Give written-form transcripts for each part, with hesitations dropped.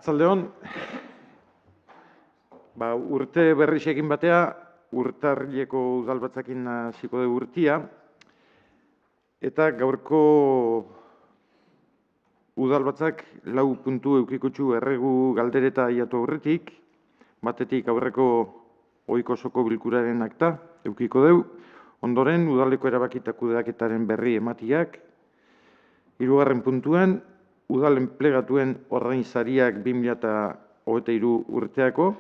Arratsaldeon, urte berrixekin batea, urtarrileko udalbatzakin hasiko dugu urtia, eta gaurko udalbatzak 4 puntu eukikutsu erregu galdereta aiatu aurretik, batetik aurreko ohiko osoko bilkuraren akta eukiko deu, ondoren udaleko erabakita kudeaketaren berri ematiak, 3. puntuan, udal enplegatuen ordainsariak 2023 urteako,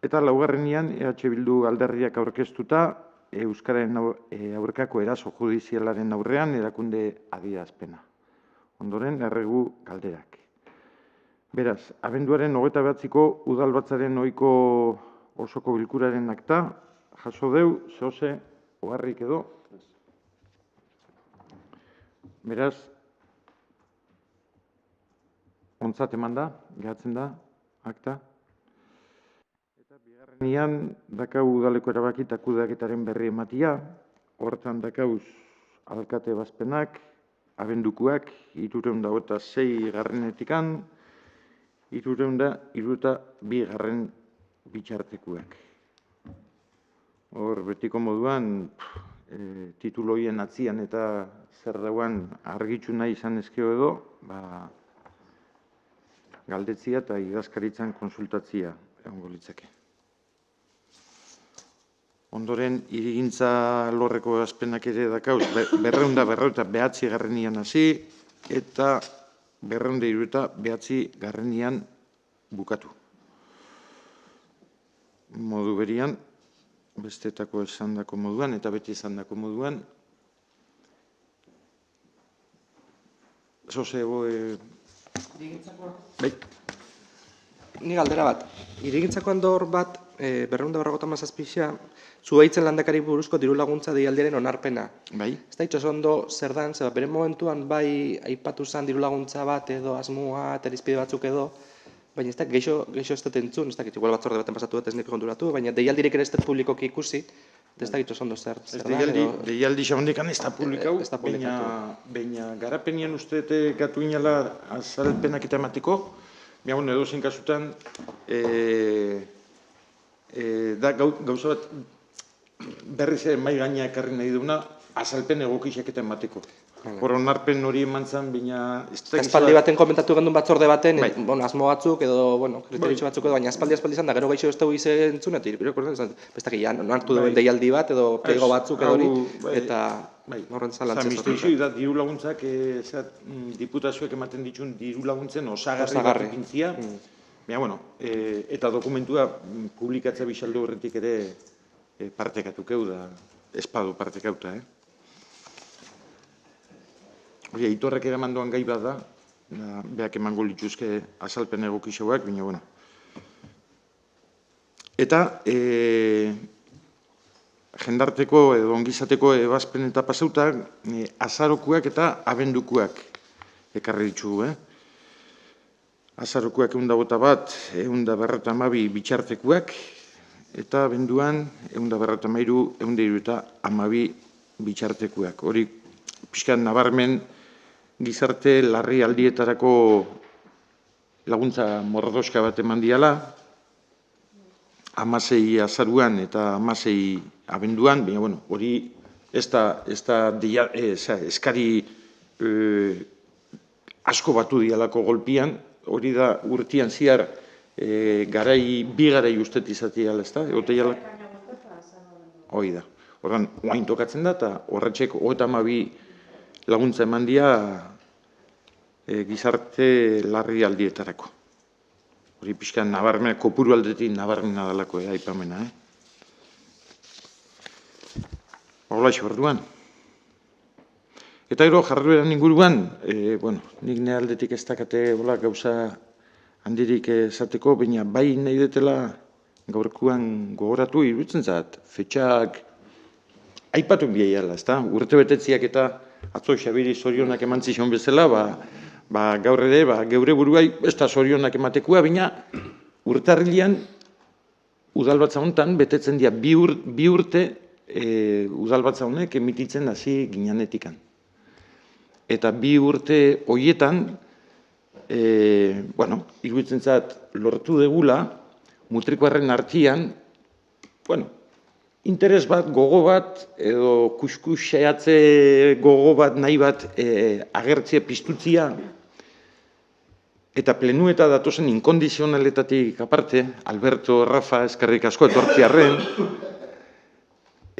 eta 4. Bildu alderriak aurkeztuta Euskararen aurkako eraso judizialaren aurrean erakunde adierazpena. Ondoren, erregu galderak. Beraz, abenduaren 29ko udalbatzaren ohiko osoko bilkuraren akta, jaso deu, zehose, oharrik edo. Beraz, ontzat eman da, gehatzen da, akta. Eta bigarrenian, dakau udaleko erabakita kudeaketaren berri ematia, hortan dakauz alkate bazpenak, abendukuak, 306 garrenetikan, 302 garren bitxartekuak. Hor, betiko moduan, tituloien atzian eta zer dauan argitxu nahi izan ezkeo edo, galdetzia eta idazkaritzan konsultatzia egongo litzake. Ondoren, hirigintza lorreko azpenak ere dakauz, 249 garrenian hasi eta 279 garrenian bukatu. Modu berian, bestetako esandako moduan eta beti esandako moduan, Zosego... Bai. Ni galdera bat. Hirigintzako andor bat, 257, zuhaitzen landakari buruzko diru laguntza deialdiaren onarpena. Bai. Ez da itxoso ondo zer dan, zeba, bere momentuan bai aipatu zen diru laguntza bat edo asmua eta irizpide batzuk edo, baina ez da, geixo ez dut entzun, ez da, igual batzorde baten pasatu dut ez nik konturatu, baina deialdirik ere ez dut publikoki ikusi, ez da itxoso ondo zer dan edo... Deialdi xabandekan ez da publikau, baina garapenien uste gatu inala azalpenak eta ematiko, baina edo zen kasutan, da gauza bat berriz mai gaina ekarri nahi duna, azalpen egokixak eta emateko. Hor onarpen hori eman zen, baina... Aspaldi baten komentatu gendun batzorde baten, asmo batzuk edo, kriteritxo batzuk edo, baina aspaldi izan da, gero gaixo ez dugu izen eta bestak ian, onartu duen deialdi bat edo pliego batzuk edo hori, eta horren zalantzez horretu. Zamizteixo, da diru laguntzak, diputazioak ematen ditun diru laguntzen osagarri pintzia, eta dokumentua publikatza bisaldu horretik ere partekatukeu da, espadu partekauta, Hori, Aitorrek eraman doan gai bat da, beak emango lituzke azalpen egokixauak, baina, Eta, jendarteko edo ongizateko ebazpen eta pasauta, azarokuak eta abendukuak ekarri ditugu, Azarokuak 151, 152 bitxartekuak, eta abenduan 153, 112 bitxartekuak. Hori, pixkan nabarmen, gizarte larri aldietarako laguntza mordoska bat eman diala, 16 azaruan eta 16 abenduan, baina, hori ez da eskari asko batu dialako golpian, hori da urtian ziar bi garai ustet izatiala, ez da? Hori da. Horren, oain tokatzen da, eta horretxek 32 laguntza eman dia gizarte larri aldietarako. Hori pixkan nabarmena, kopuru aldetik nabarmena dalako aipamena. Hola, xorduan. Eta gero, jardueran inguruan, nik ne aldetik ez dakate gauza handirik esateko, baina bai nahi detela gaurkuan gogoratu iruditzen zat, fetxak aipatu biaiala, ez da? Urte betetziak eta atzo Xabiri zorionak eman zizon bezala, gaur ere, geure buruai, ez da zorionak ematekua, baina urtarrilean udalbatza honetan betetzen dira bi urte udalbatza honek emititzen hasi ginanetikan. Eta bi urte horietan bueno, iruditzen zat lortu degula, mutrikoarren artean, bueno, interes bat, gogo bat, edo kuskuseatze gogo bat, nahi bat agertzea piztutzia, eta plenueta datozen inkondizionaletatik aparte, Alberto, Rafa, eskerrik asko etortziarren,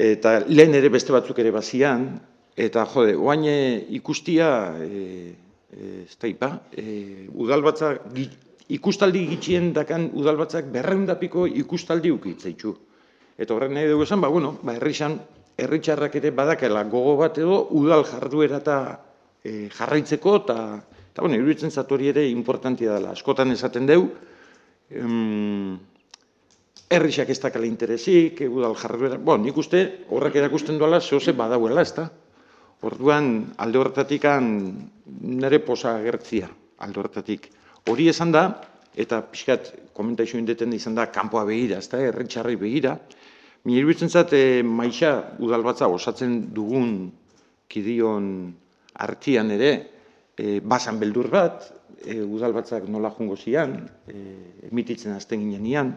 eta lehen ere beste batzuk ere bazian, eta jode, oain ikustia, ez da ipa, udalbatzak, ikustaldi gitxien dakan udalbatzak 200 ikustaldi ukitzaitu. Eta horren nahi dugu esan, bueno, herritxarrak ere badakela gogo bat edo udal jarduera eta jarraitzeko, eta bueno, iruditzen zat hori ere importantia dela. Askotan esaten deu, herrixak ez dakala interesik, udal jarduera, nik uste horrek erakusten duela zehose badauela, ez da? Orduan, alde horretatik nire posa agertzia, alde horretatik. Hori esan da, eta pixkat komentaixo indeten izan da, kanpoa begira, ez da, herritxarri begira. Mina iruditzen zat, maixa udalbatza osatzen dugun kidion artian ere, basan beldur bat, udalbatzak nola jungo zian, emititzen azten ginean,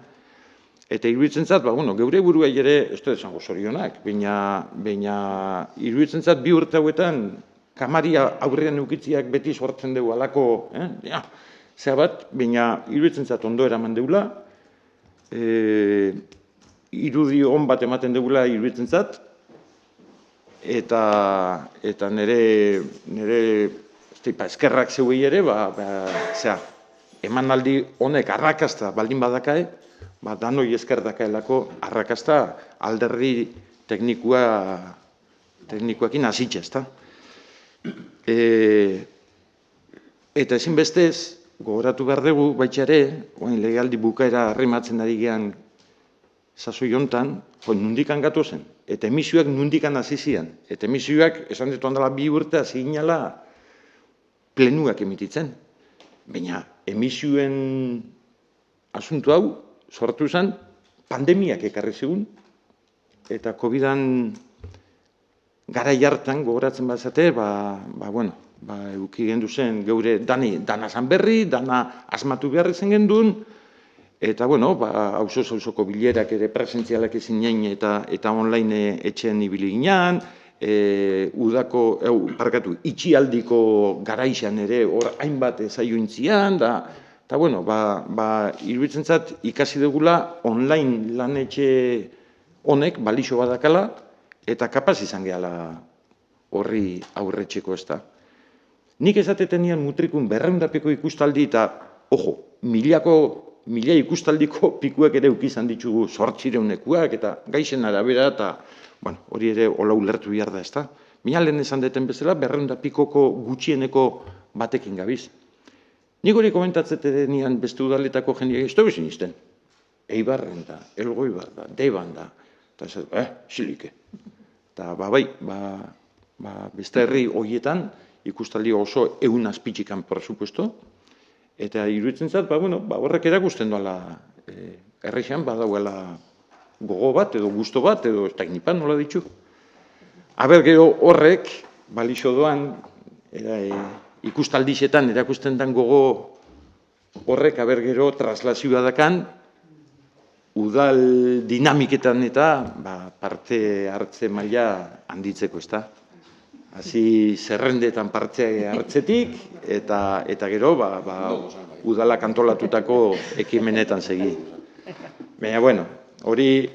eta iruditzen zat, geure buruai ere, ez da esango zorionak, baina iruditzen zat 2 urte hauetan, kamaria aurrean eukitziak beti sortzen dugu alako, zea bat, baina iruditzen zat ondo eraman deula, irudi on bat ematen dugula iruditzen zat, eta nire eskerrak zeuei ere, emanaldi honek arrakasta baldin badakae, danoi esker dakaelako arrakasta alderdi teknikoekin hasitxe, ezta? Eta ezinbestez, gogoratu behar dugu, baitxare, legealdi bukaera arrimatzen ari gehan sasoi hontan, nundikan gatu zen, eta emisioak nundikan hasi zian. Eta emisioak, esan ditu handala 2 urte hasi ginala plenuak emititzen. Baina emisioen asuntu hau sortu zen pandemiak ekarri zigun, eta COVID-an garai hartan gogoratzen bazate, euki gendu zen geure dana zan berri, dana asmatu behar izan gendun, eta auzo-auzoko bilerak ere presentzialak ezin nien eta online etxean ibili ginean, itxialdiko garaixan ere hor hainbat zaio intzian, eta iruditzen zat ikasi dugula online lan etxe honek balixo badakala, eta kapaz izan gehala horri aurretxeko ez da. Nik ezateten nian mutrikun 200 ikustaldi eta, mila ikustaldiko pikuak ere ukizan ditugu 800-ekuak eta gaixen arabera eta hori ere hola ulertu behar da, ez da? Mina lehen esan deten bezala 200 gutxieneko batekin gabiz. Nik hori komentatzete nian beste udaletako jendeak ez da bezin izten. Eibarren da, Elgoibar da, Deban da, eta ez da, xilike. Eta beste herri horietan ikustaldi oso 100 azpitxikan presupuesto, eta iruditzen zat, horrek erakusten doala errexan, badauela gogo bat, edo gusto bat, edo ez da inipan nola ditu. Aber gero horrek, balixo doan, ikustaldixetan erakusten den gogo horrek, aber gero traslazioa dakan, udal dinamiketan eta parte hartze maila handitzeko, ez da? Hasi zerrendetan parte hartzetik, eta gero udalak antolatutako ekimenetan segi. Baina, hori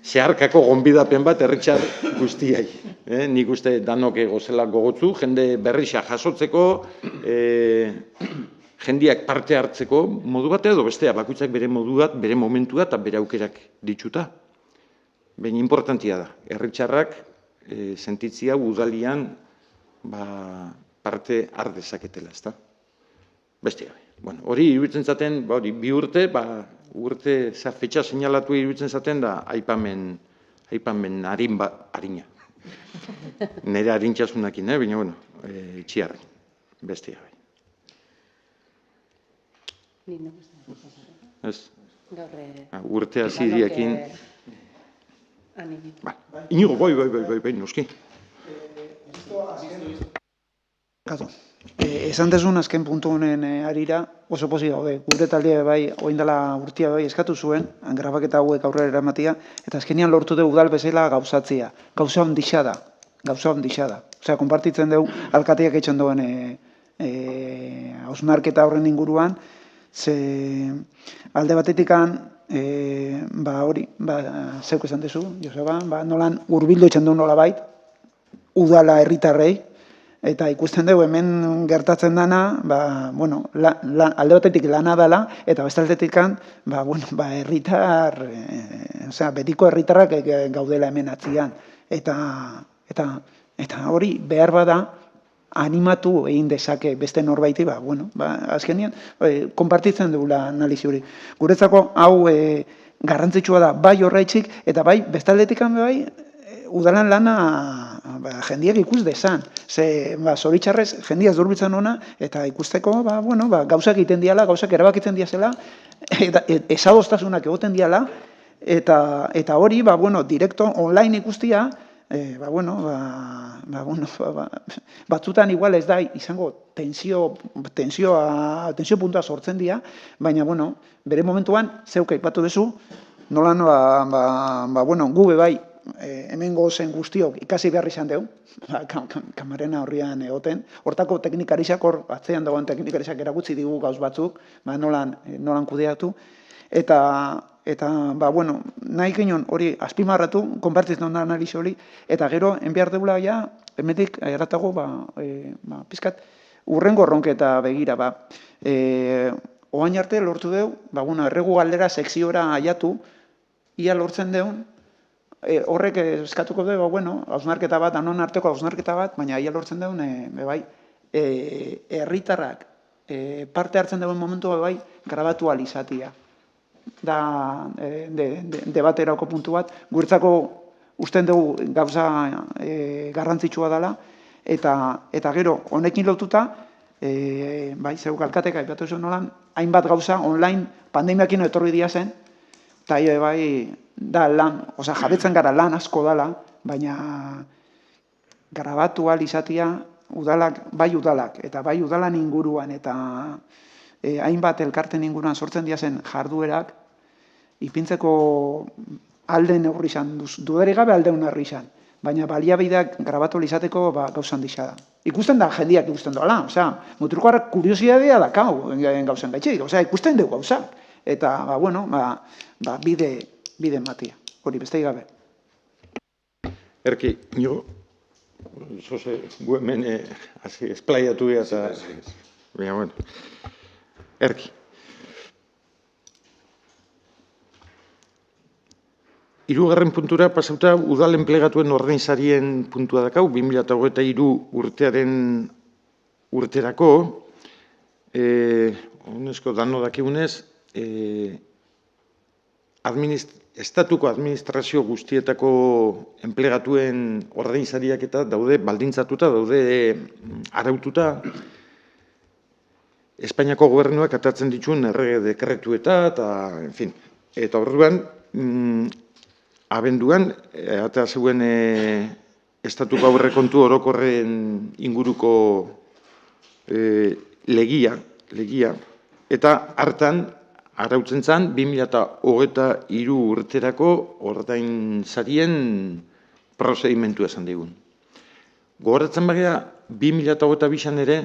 zeharkako gonbidapen bat herritxar guztiai. Nik uste danok egozela gogotzu, jende berrixa jasotzeko, jendiak parte hartzeko modu bat edo bestea, bakuitzak bere modu bat, bere momentua eta bere aukerak dituta. Baina importantia da, herritxarrak sentitzia udalian parte har dezaketela, ez da? Bestia, hori iruditzen zaten, 2 urte, fetxa seinalatu iruditzen zaten da aipamen harina. Nire harintxasunakin, baina, txiarra, bestia. Urtea ziriekin... Inigo, bai, noski. Esan dezun azken puntu honen arira, oso pozik gaude. Gure taldea bai, oindala urtia bai eskatu zuen, grabaketa hauek aurrera eramatia, eta azkenean lortu dugu udal bezala gauzatzea. Gauza ondixa da, gauza ondixa da. Osea, konpartitzen dugu alkateak etxan duen hausnarketa horren inguruan, ze alde batetikan, hori, zeuk esan dezu, Joseba, nolan urbildu etxan duen nola bait, udala herritarrei, eta ikusten dugu hemen gertatzen dana, alde batetik lana dela, eta beste aldetik herritar, betiko herritarrak gaudela hemen atzian. Eta hori behar bada, animatu egin dezake beste norbaiti, azkenean, konpartitzen dugula analizi hori. Guretzako hau garrantzitsua da, bai horreitzik, eta bai, beste aldetik bai, udalan lana jendiak ikus dezan. Ze, zoritxarrez, jendia zurbitzen ona, eta ikusteko, gauzak egiten diala, gauzak erabakitzen diazela, eta ezadostasunak egoten diala, eta hori, direkto online ikustia, batzutan igual ez da izango tensio puntua sortzen dira, baina, bere momentuan, zeuk aipatu duzu, nolan, gube bai, hemen gozen guztiok ikasi behar izan dugu, kamarena horrian egoten, hortako teknikarisak, hor atzean dagoen teknikarisak erakutsi digu gauz batzuk, nolan kudeatu, eta nahi ginen hori azpimarratu, konpartitzen da analiz hori, eta gero, enbiar dugula ja, hemetik eratago, pizkat, urrengo ronketa begira, oain arte lortu dugu, erregu galdera sekziora aiatu, ia lortzen dugu, horrek eskatuko dugu, hausnarketa bat, anon arteko hausnarketa bat, baina ia lortzen dugu, herritarrak parte hartzen dugu momentu grabatu alizatia. Da, debaterako puntu bat, guretzako usten dugu gauza garrantzitsua dela, eta gero, honekin lotuta, zeuk alkateka, ipatu zuen nolan, hainbat gauza online pandemiakin etorri dia zen, eta da lan, jabetzen gara lan asko dela, baina grabatu alizatia bai udalak, eta bai udalan inguruan, eta hainbat elkarten inguruan sortzen dia zen jarduerak, ipintzeko alde neurri izan, dudari gabe alde neurri izan, baina baliabideak grabatu alizateko gauzan disa da. Ikusten da jendiak ikusten doala, mutrukoarrak kuriosidadea dakau gauzan gaitxik, ikusten dugu gauzak, eta bide matia, hori beste gabe. Erki, nio, gu hemen esplaiatu behar, eta... Baina, bueno. Erki. Hirugarren puntura pasauta, udal enplegatuen ordainsarien puntua dakau, 2023 urterako, honezko dano dakigunez, estatuko administrazio guztietako enplegatuen ordainsariak eta daude baldintzatuta, daude araututa, Espainiako gobernuak atatzen dituen errege dekretueta, eta orduan, abenduan, eta zeuen estatuko aurrekontu orokorren inguruko legia, eta hartan, arautzen zen, 2023 urterako ordainsarien prozedimentua esan digun. Gogoratzen bagea, 2022an ere,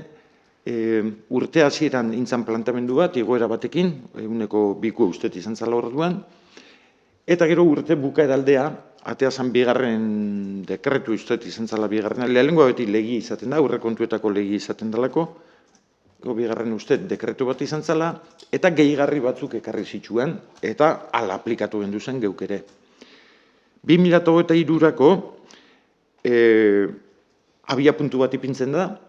urte hasieran intzan plantamendu bat, igoera batekin, eguneko biku ustet izan zala orduan, eta gero urte bukaeraldea, atea zan bigarren dekretu ustet izan zala bigarren, lehenengoa beti legi izaten da, aurrekontuetako legi izaten dalako, bigarren ustet dekretu bat izan zala, eta gehigarri batzuk ekarri zituen, eta ala aplikatu gendu zen geuk ere. 2023ako abia puntu bat ipintzen da,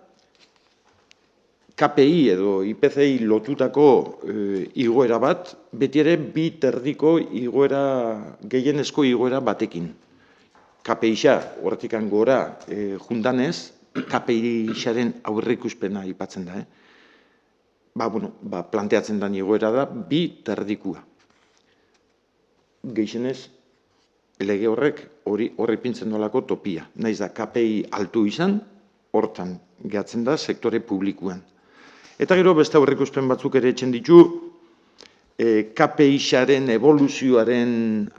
KPI edo IPCI lotutako igoera bat, beti ere bi terdiko igoera, gehienezko igoera batekin. KPI-xa, horretikan gora jundanez, KPI-xaren aurreikuspena ipatzen da. Planteatzen da igoera da, bi terdikua. Gehienez, lege horrek horri pintzen dolako topia. Naiz da KPI altu izan, hortan gehatzen da sektore publikuan. Eta gero beste aurreikuspen batzuk ere etxen ditu, KPI-aren evoluzioaren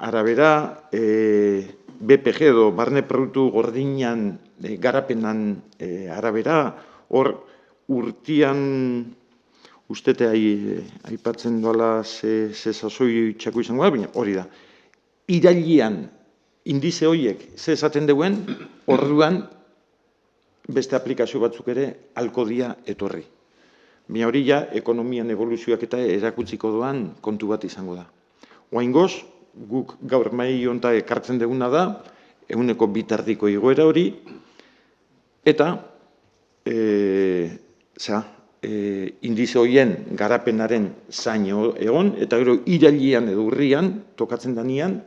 arabera, BPG edo barne produktu gordinan garapenan arabera, hor urtian ustete aipatzen doala ze sasoi txako izango da, baina hori da. Irailean indize horiek ze esaten duen, orduan beste aplikazio batzuk ere halko dira etorri. Baina hori ja, ekonomian evoluzioak eta erakutziko doan kontu bat izango da. Oraingoz, guk gaur mahai honta ekartzen duguna da, 2% igoera hori, eta indize horien garapenaren zain egon, eta gero irailean edo urrian, tokatzen danean,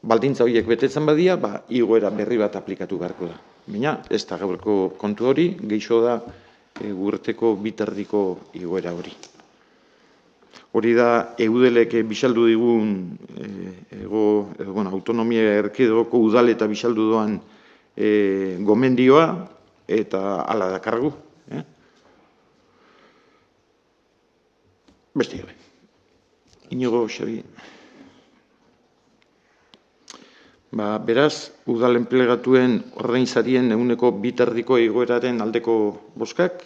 baldintza horiek betetzen badia, igoera berri bat aplikatu beharko da. Baina, ez da gaurko kontu hori, geixo da urteko 2% igoera hori. Hori da, eudelek bisaldu digun autonomia erkidegoko udal eta bisaldu doan gomendioa, eta hala dakargu. Beste gabe. Inigo, Xabi. Beraz, udal enplegatuen ordainsarien 2% igoeraren aldeko bozkak.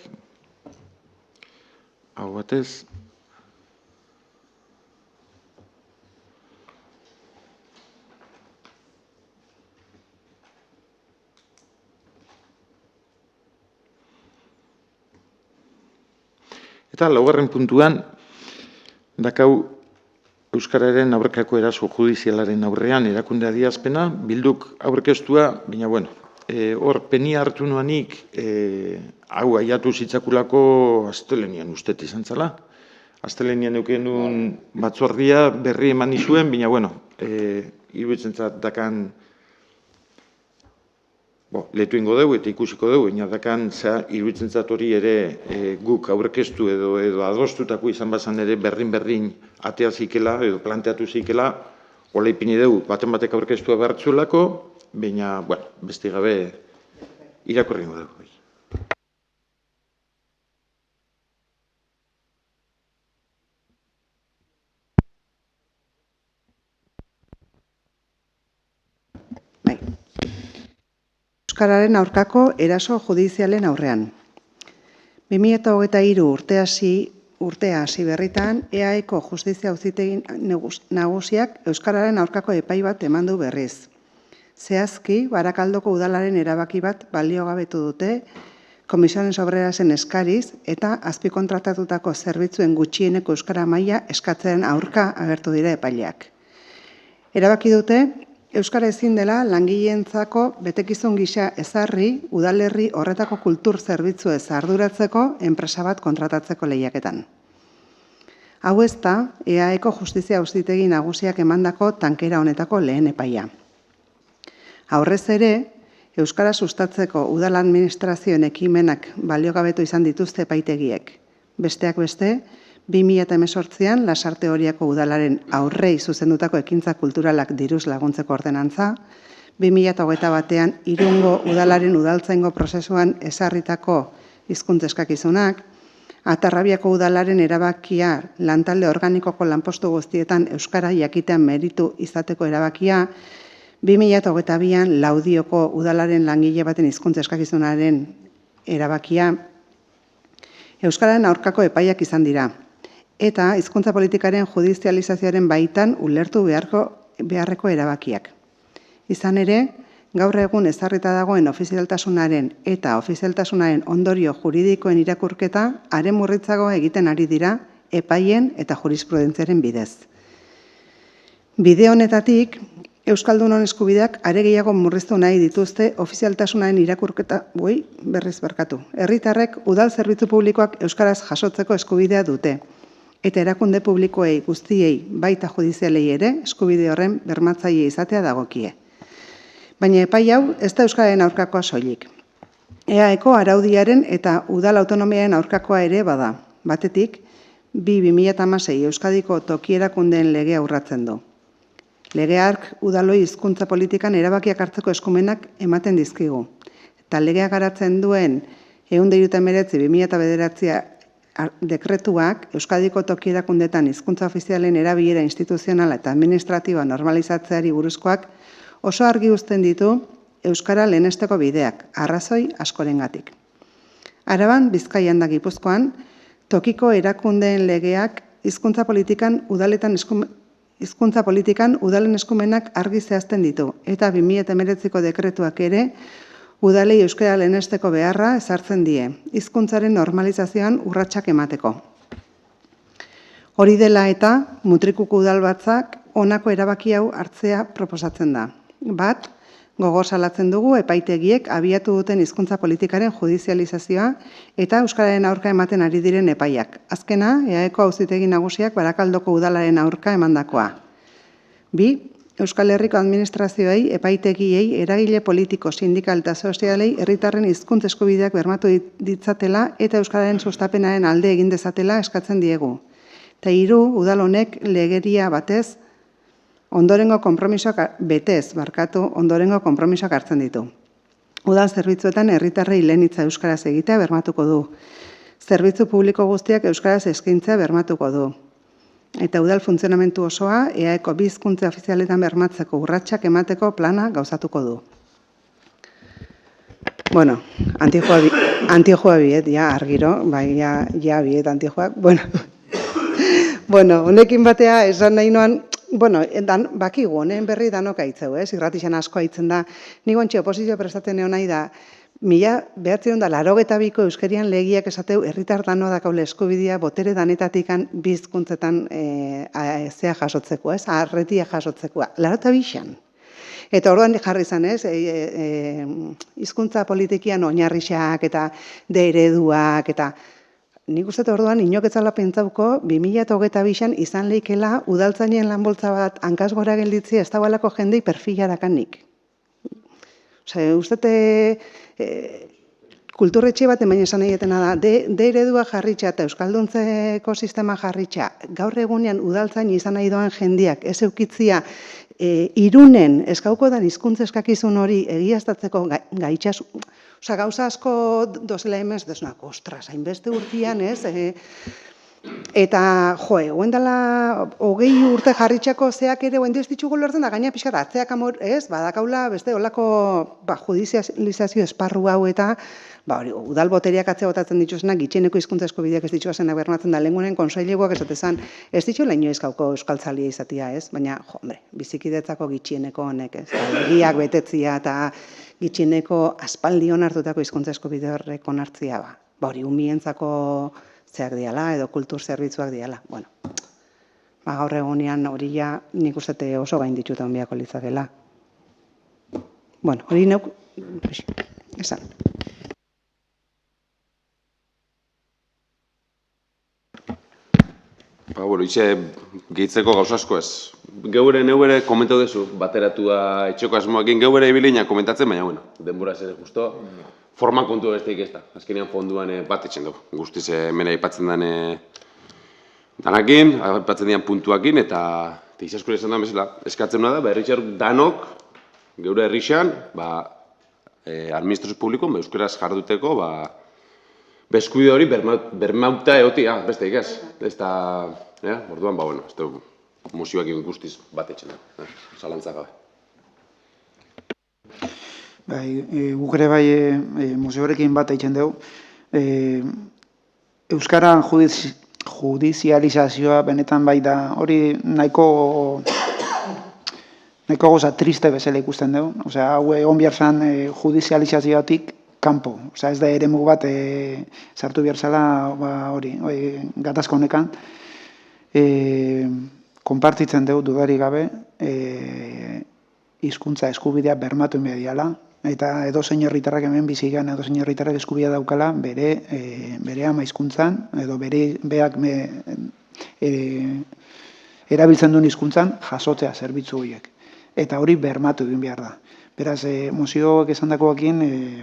Hau batez. Eta laugarren puntuan, dakau Euskararen aurkako eraso judizialaren aurrean erakunde adierazpena, bilduk aurkeztua, baina hor penia hartu nuanik, hau aiatu zitzakulako astelenian ustet izan zala. Astelenian euken nun batzordia berri eman nizuen, baina iruditzen zat dakan letu ingo dugu eta ikusiko dugu, baina dakan iruditzen zat hori ere guk aurkeztu edo adostutako izan bazan ere berdin atea zikela edo planteatu zikela, hola ipini dugu, batek aurkeztua behartzulako, baina, beste gabe irakurri ingo dugu. Euskararen aurkako eraso judizialen aurrean. 2023 urtea hasi berritan, EAEko Justizia Auzitegi Nagusiak Euskararen aurkako epai bat eman du berriz. Zehazki, Barakaldoko udalaren erabaki bat baliogabetu dute, Komisiones Obrerasen eskariz eta azpikontratatutako zerbitzuen gutxieneko euskara maila eskatzearen aurka agertu dira epaileak. Erabaki dute, euskara ezin dela langileentzako betekizun gisa ezarri udalerri horretako kultur zerbitzuez arduratzeko enpresa bat kontratatzeko lehiaketan. Hau ez da, EAEko Justizia Auzitegi Nagusiak emandako tankera honetako lehen epaia. Aurrez ere, euskara sustatzeko udal administrazioen ekimenak baliogabetu izan dituzte epaitegiek. Besteak beste, 2018an Lasarte Oriako udalaren aurrei zuzendutako ekintza kulturalak diruz laguntzeko ordenantza, 2021an Irungo udalaren udaltzaingo prozesuan ezarritako hizkuntza eskakizunak, Atarrabiako udalaren erabakia lantalde organikoko lanpostu guztietan euskara jakitean meritu izateko erabakia, 2022an Laudioko udalaren langile baten hizkuntza eskakizunaren erabakia, euskararen aurkako epaiak izan dira. Eta hizkuntza politikaren judizializazioaren baitan ulertu beharreko erabakiak. Izan ere, gaur egun ezarrita dagoen ofizialtasunaren eta ofizialtasunaren ondorio juridikoen irakurketa haren murritzago egiten ari dira epaien eta jurisprudentziaren bidez. Bide honetatik, Euskaldunon eskubideak are gehiago murriztu nahi dituzte ofizialtasunaren irakurketa, herritarrek udal zerbitzu publikoak euskaraz jasotzeko eskubidea dute. Eta erakunde publikoei guztiei baita judizialei ere eskubide horren bermatzaile izatea dagokie. Baina epai hau ez da euskararen aurkakoa soilik. EAEko araudiaren eta udal autonomiaren aurkakoa ere bada. Batetik, 2016 Euskadiko toki erakundeen legea urratzen du. Lege hark udaloi hizkuntza politikan erabakiak hartzeko eskumenak ematen dizkigu. eta legea garatzen duen 139/2009 dekretuak Euskadiko toki erakundeetan hizkuntza ofizialen erabilera instituzionala eta administratiboa normalizatzeari buruzkoak oso argi uzten ditu euskara lehenesteko bideak, arrazoi askorengatik. Araban, Bizkaian da Gipuzkoan, tokiko erakundeen legeak hizkuntza politikan udalen eskumenak argi zehazten ditu, eta 2019ko dekretuak ere udalei euskara lehenesteko beharra ezartzen die, hizkuntzaren normalizazioan urratsak emateko. Hori dela eta, Mutrikuko udalbatzak honako erabaki hau hartzea proposatzen da. Bat, gogor salatzen dugu epaitegiek abiatu duten hizkuntza politikaren judizializazioa eta euskararen aurka ematen ari diren epaiak. Azkena, EAEko auzitegi nagusiak Barakaldoko udalaren aurka emandakoa. Bi, Euskal Herriko administrazioei, epaitegiei, eragile politiko, sindikal eta sozialei herritarren hizkuntza eskubideak bermatu ditzatela eta euskararen sustapenaren alde egin dezatela eskatzen diegu. Eta hiru, udal honek legeria ondorengo konpromisoak hartzen ditu. Udal zerbitzuetan herritarrei lehen hitza euskaraz egitea bermatuko du. Zerbitzu publiko guztiak euskaraz eskaintzea bermatuko du. Eta udal funtzionamentu osoa EAEko 2 hizkuntza ofizialetan bermatzeko urratsak emateko plana gauzatuko du. Bueno, antijoa biet, ja, argiro, bai, ja biet antijoak. Bueno, honekin batea esan nahi noan, bakigu, honen berri danok aitzeu, irratixan asko aitzen da. Ni guantxe oposizio prestatzen neon nahi da, 1982ko euskerian legiak esateu herritar dano dakaule eskubidea botere danetatikan 2 hizkuntzetan zea jasotzeko, arretia jasotzekoa. 82an. Eta orduan jarri izan, hizkuntza politikian oinarrixak eta ereduak eta nik uste orduan inok etzala pentsauko 2022an izan leikela udaltzainen lanboltza bat hankaz gora gelditzea ez dagoelako jendei perfila dakanik. Uste kulturretxe bat emain esan nahietena da, de eredua jarritxa eta euskalduntzeko sistema jarritxa, gaur egunean udaltzain izan nahi doan jendiak ez eukitzia Irunen eskauko dan hizkuntza eskakizun hori egiaztatzeko gaitxas, gauza asko dozela emez, desnako, ostras, hainbeste urtian, eta, guendala, 20 urte jarritxako zeak ere, guendu ez ditugu lortzen da, gaina pixka atzeak amor, badakaula, beste, olako judizializazio esparru hau eta, udal boteriak atzea botatzen dituzena, gitxeneko hizkuntza eskubideak ez dituazenak bermatzen da, lehengunen konseileguak esatezan, ez dituzela inoiz gauko euskaltzalia izatea, baina, bizikidetzako gitxieneko honek, legiak betetzia eta gitxieneko aspaldion hartutako hizkuntza eskubide horrek onartzia hori umientzako zeak diala edo kultur zerbitzuak diala. Gaur egunean hori ja nik uste oso gain dituta onbiako litzakela. Hori neuk, esan. Itxe gehitzeko gauzasko ez. Geure neure komentau dezu, bateratua etxeko asmoakin geure ibilinak komentatzen, baina, denbora ez justo, forma kontu besteik ez da. Azkenean fonduan bat etxen dugu. Guztiz hemen aipatzen den danakin, aipatzen dian puntuakin, eta izaskure esan da bezala, eskatzen da, herritxar danok, geure herrixan, administrazio publiko, euskaraz jarduteko, eskubide hori bermauta egotia, besteik ez. Ez da, orduan, ez da, mozioak guztiz bat etxen da, zalantzak gabe. Guk ere bai mozioarekin bat eitzen dugu. Euskaran judizializazioa benetan bai da, hori nahiko goza triste bezala ikusten dugu. Hau egon behar zen judizializazioatik kanpo. Ez da eremu bat sartu behar zela hori, gatazko honekan. Konpartitzen dugu dudarik gabe, hizkuntza eskubidea bermatu behar diala, eta edozein herritarrak hemen bizigan, edozein herritarrak eskubidea daukala bere ama hizkuntzan, edo beak erabiltzen duen hizkuntzan jasotzea zerbitzu horiek. Eta hori bermatu egin behar da. Beraz, mozioak esandakoekin,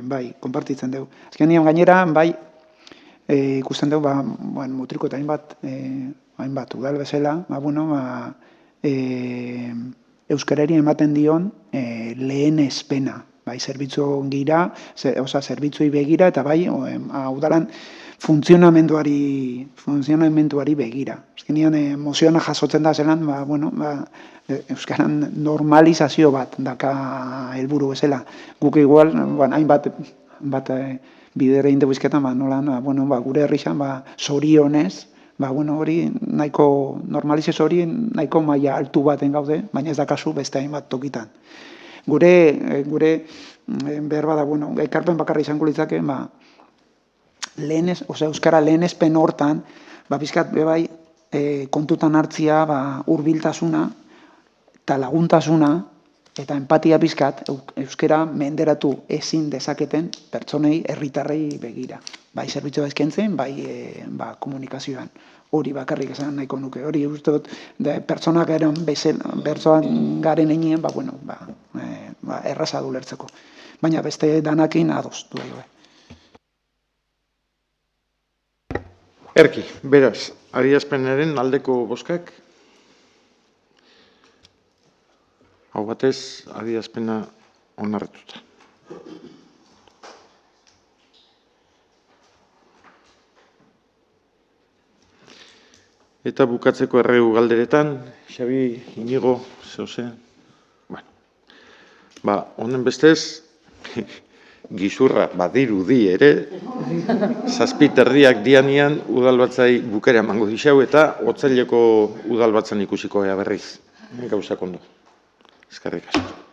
bai, konpartitzen dugu. Azkenean gainera, bai, ikusten dugu, Mutriko eta hainbat udal bezala, euskarari ematen dion lehen espena. bai zerbitzu gira, zerbitzuei begira, eta bai udalan funtzionamenduari begira. Azkenean emozioa jasotzen da zelan, euskaran normalizazio bat daka helburu bezala. Guk igual, hainbat bidere egin debizketan, gure herrixan, zorionez, hori nahiko normalizazio hori nahiko maila altu baten gaude, baina ez da kasu beste hainbat tokitan. Gure behar bada, ekarpen bakarra izango litzake, euskara lehenespen hortan, bizkat bebai kontutan hartzia hurbiltasuna eta laguntasuna eta empatia bizkat euskara menderatu ezin dezaketen pertsonei, herritarrei begira. Bai zerbitzua eskaintzen, bai komunikazioan. Hori bakarrik esan nahiko nuke. Hori uste dut pertsonak garen einien, erraza du lertzeko. Baina beste danakin ados du. Erki, beraz, adierazpenaren aldeko bozkak. Hau batez, adierazpena onartuta. Eta bukatzeko erregu galderetan, Xabi, Inigo, zehose. Honen bestez, gizurra badirudi ere, 7:30 dianian udalbatzai bukera emango dixau eta otsaileko udalbatzan ikusiko ea berriz. Gauzak ondo. Eskerrik asko.